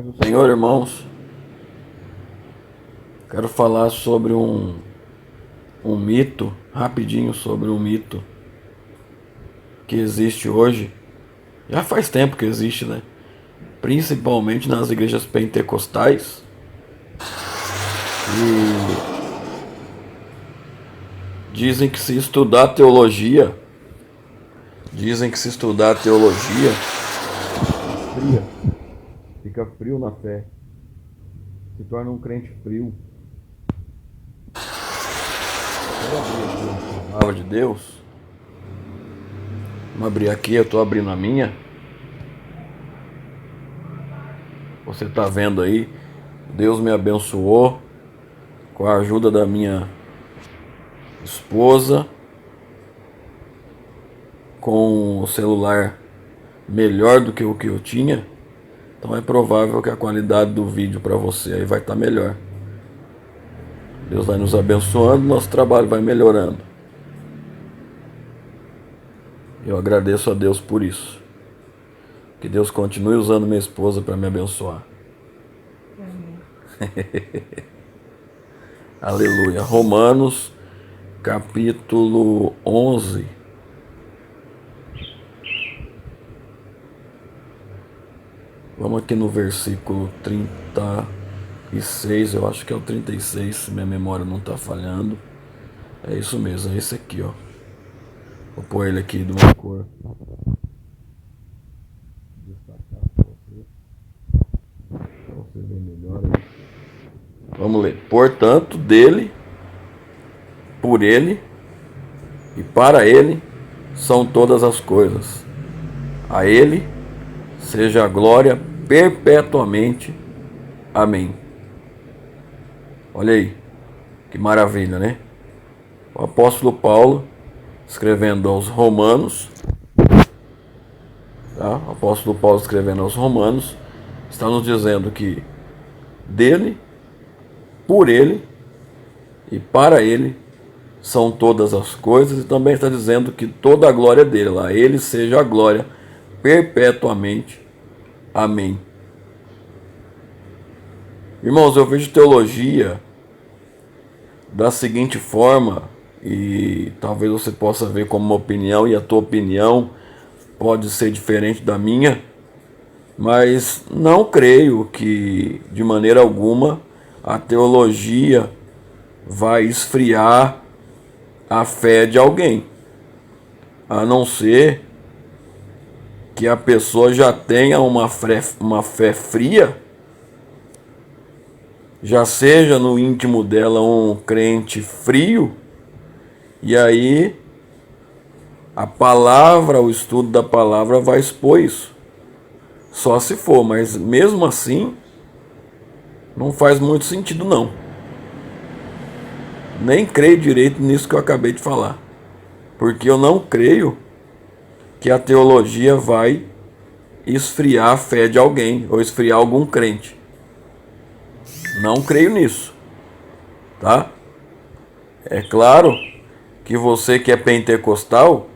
Paz do Senhor, irmãos. Quero falar sobre um mito, rapidinho sobre um mito que existe hoje. Já faz tempo que existe, né? Principalmente nas igrejas pentecostais. E dizem que se estudar teologia, fria, fica frio na fé, se torna um crente frio. Quero abrir aqui a palavra de Deus. Vamos abrir aqui, eu estou abrindo a minha. Você está vendo aí, Deus me abençoou com a ajuda da minha esposa, com o celular melhor do que o que eu tinha. Então é provável que a qualidade do vídeo para você aí vai estar melhor. Deus vai nos abençoando, nosso trabalho vai melhorando. Eu agradeço a Deus por isso. Que Deus continue usando minha esposa para me abençoar. Aleluia. Romanos, capítulo 11. Vamos aqui no versículo 36, eu acho que é o 36, se minha memória não está falhando. É isso mesmo, é esse aqui, ó. Vou pôr ele aqui de uma cor. Destacar para você ver melhor aí. Vamos ler. Portanto, dele, por ele e para ele são todas as coisas. A ele seja a glória perpetuamente. Amém. Olha aí, que maravilha, né? O apóstolo Paulo, escrevendo aos Romanos, tá? O apóstolo Paulo escrevendo aos Romanos, está nos dizendo que dele, por ele e para ele são todas as coisas, e também está dizendo que toda a glória dele, lá, ele seja a glória perpetuamente. Amém. Irmãos, eu vejo teologia da seguinte forma, e talvez você possa ver como uma opinião, e a tua opinião pode ser diferente da minha, mas não creio que, de maneira alguma, a teologia vai esfriar a fé de alguém, a não ser que a pessoa já tenha uma fé fria, já seja no íntimo dela um crente frio, e aí a palavra, o estudo da palavra vai expor isso. Só se for, mas mesmo assim não faz muito sentido não. Nem creio direito nisso que eu acabei de falar, porque eu não creio que a teologia vai esfriar a fé de alguém ou esfriar algum crente. Não creio nisso, tá? É claro que você que é pentecostal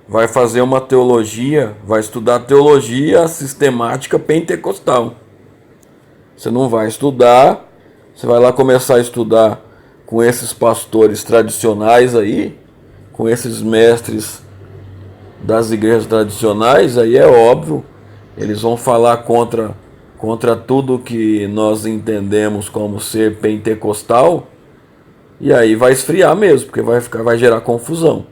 vai fazer uma teologia, vai estudar teologia sistemática pentecostal. Você não vai estudar, você vai lá começar a estudar com esses pastores tradicionais aí, com esses mestres das igrejas tradicionais, aí é óbvio, eles vão falar contra tudo que nós entendemos como ser pentecostal, e aí vai esfriar mesmo, porque vai gerar confusão.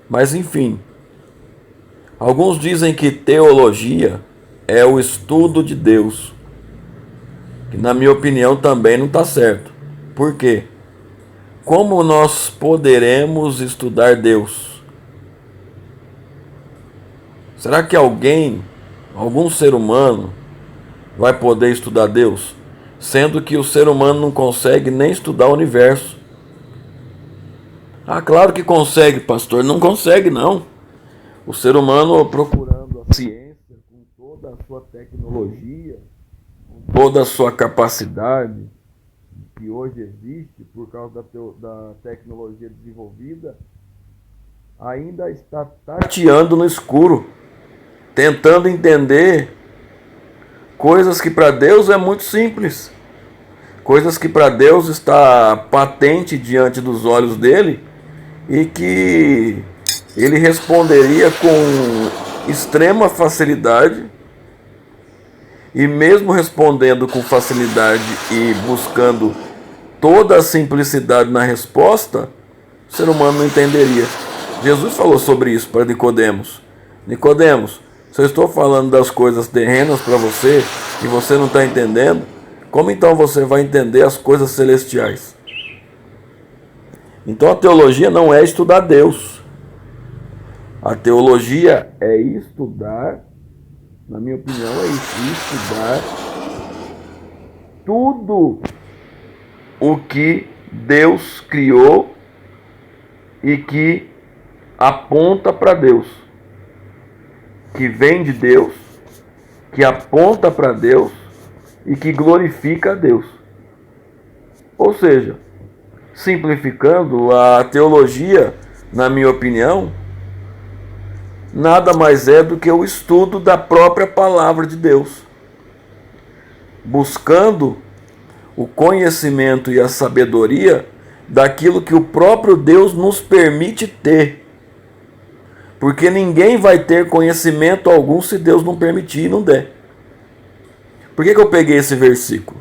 Mas enfim, alguns dizem que teologia é o estudo de Deus, que na minha opinião também não está certo. Por quê? Como nós poderemos estudar Deus? Será que algum ser humano, vai poder estudar Deus? Sendo que o ser humano não consegue nem estudar o universo. Ah, claro que consegue, pastor. Não consegue, não. O ser humano procurando a ciência, com toda a sua tecnologia, com toda a sua capacidade, que hoje existe por causa da tecnologia desenvolvida, ainda está tateando no escuro, tentando entender Coisas que para Deus é muito simples. Coisas que para Deus está patente diante dos olhos dele e que ele responderia com extrema facilidade. E mesmo respondendo com facilidade e buscando toda a simplicidade na resposta, o ser humano não entenderia. Jesus falou sobre isso para Nicodemos. Nicodemos, se eu estou falando das coisas terrenas para você e você não está entendendo, como então você vai entender as coisas celestiais? Então a teologia não é estudar Deus. A teologia é estudar, na minha opinião, é isso, estudar tudo o que Deus criou e que aponta para Deus, que vem de Deus, que aponta para Deus e que glorifica a Deus. Ou seja, simplificando, a teologia, na minha opinião, nada mais é do que o estudo da própria palavra de Deus, buscando o conhecimento e a sabedoria daquilo que o próprio Deus nos permite ter. Porque ninguém vai ter conhecimento algum se Deus não permitir e não der. Por que eu peguei esse versículo?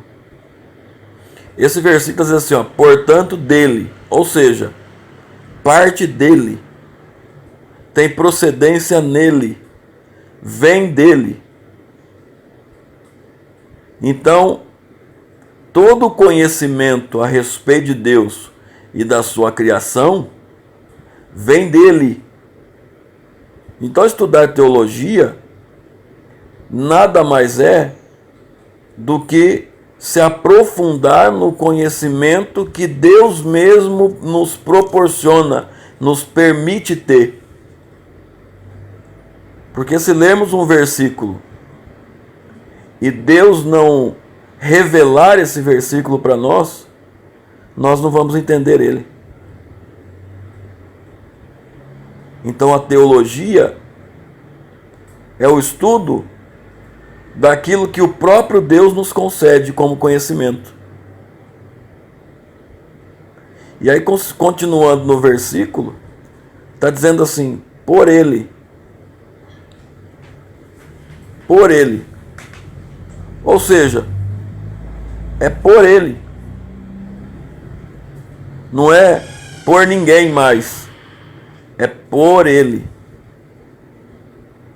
Esse versículo diz assim, ó, portanto dele, ou seja, parte dele, tem procedência nele, vem dele. Então, todo conhecimento a respeito de Deus e da sua criação vem dele. Então, estudar teologia nada mais é do que se aprofundar no conhecimento que Deus mesmo nos proporciona, nos permite ter. Porque se lermos um versículo e Deus não revelar esse versículo para nós, nós não vamos entender ele. Então a teologia é o estudo daquilo que o próprio Deus nos concede como conhecimento. E aí, continuando no versículo, está dizendo assim, por ele. Por ele. Ou seja, é por ele. Não é por ninguém mais. É por ele.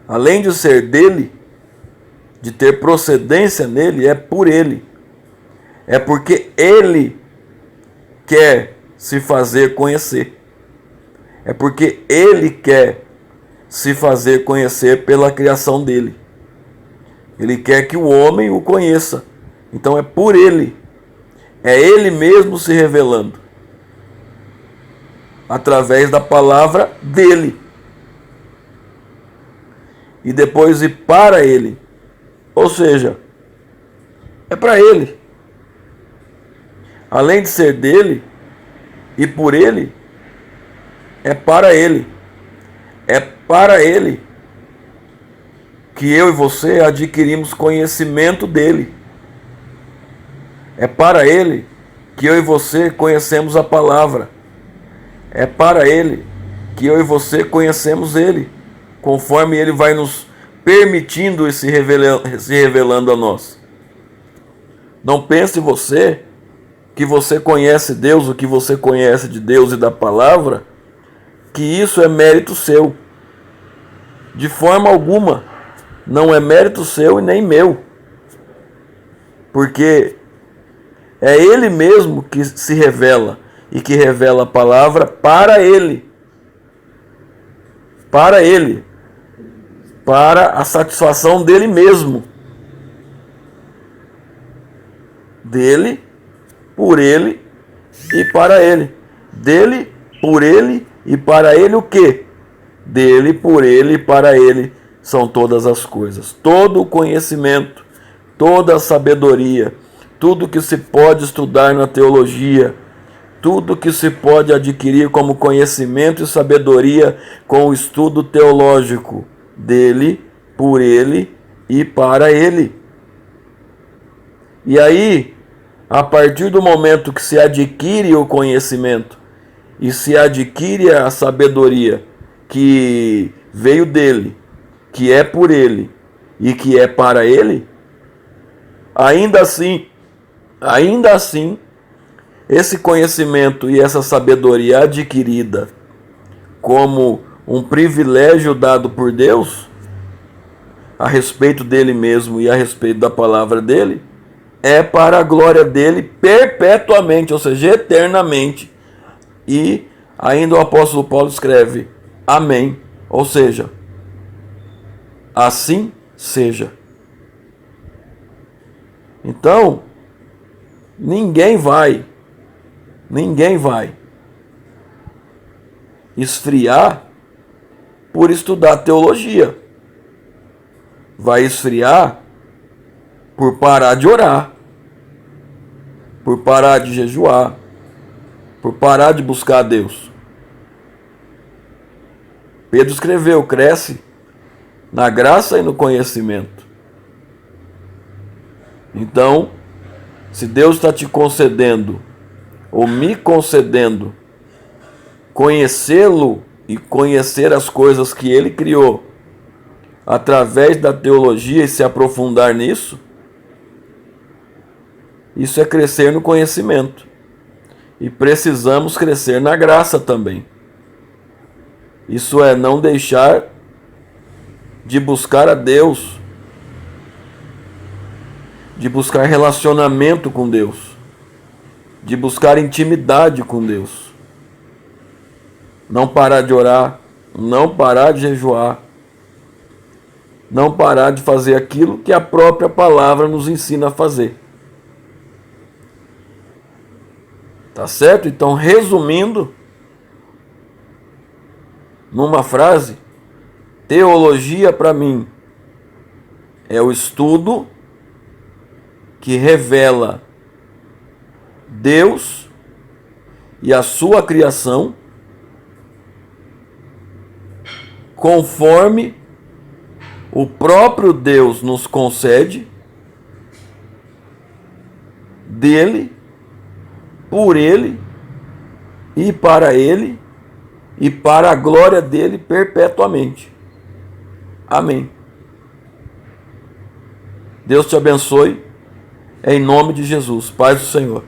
Além de ser dele, de ter procedência nele, é por ele. É porque ele quer se fazer conhecer. É porque ele quer se fazer conhecer pela criação dele. Ele quer que o homem o conheça. Então é por ele. É ele mesmo se revelando. Através da palavra dele. E depois ir para ele. Ou seja, é para ele. Além de ser dele e por ele, é para ele. É para ele que eu e você adquirimos conhecimento dele. É para ele que eu e você conhecemos a palavra. É para ele que eu e você conhecemos ele, conforme ele vai nos permitindo e se revelando a nós. Não pense você que você conhece Deus, o que você conhece de Deus e da palavra, que isso é mérito seu. De forma alguma. Não é mérito seu e nem meu. Porque é ele mesmo que se revela e que revela a palavra para ele. Para ele. Para a satisfação dele mesmo. Dele, por ele e para ele. Dele, por ele e para ele o quê? Dele, por ele e para ele são todas as coisas. Todo o conhecimento, toda a sabedoria, tudo que se pode estudar na teologia, tudo que se pode adquirir como conhecimento e sabedoria com o estudo teológico, dele, por ele e para ele. E aí, a partir do momento que se adquire o conhecimento e se adquire a sabedoria que veio dele, que é por ele e que é para ele, ainda assim, esse conhecimento e essa sabedoria adquirida como um privilégio dado por Deus a respeito dele mesmo e a respeito da palavra dele, é para a glória dele perpetuamente, ou seja, eternamente. E ainda o apóstolo Paulo escreve: Amém. Ou seja, assim seja. Então, ninguém vai esfriar por estudar teologia. Vai esfriar por parar de orar, por parar de jejuar, por parar de buscar a Deus. Pedro escreveu: cresce na graça e no conhecimento. Então, se Deus está te concedendo, ou me concedendo, conhecê-lo e conhecer as coisas que ele criou, através da teologia e se aprofundar nisso, isso é crescer no conhecimento. E precisamos crescer na graça também. Isso é não deixar de buscar a Deus, de buscar relacionamento com Deus, de buscar intimidade com Deus. Não parar de orar, não parar de jejuar, não parar de fazer aquilo que a própria palavra nos ensina a fazer. Tá certo? Então, resumindo, numa frase, teologia para mim é o estudo que revela Deus e a sua criação conforme o próprio Deus nos concede, dele, por ele e para ele e para a glória dele perpetuamente. Amém. Deus te abençoe, em nome de Jesus, paz do Senhor.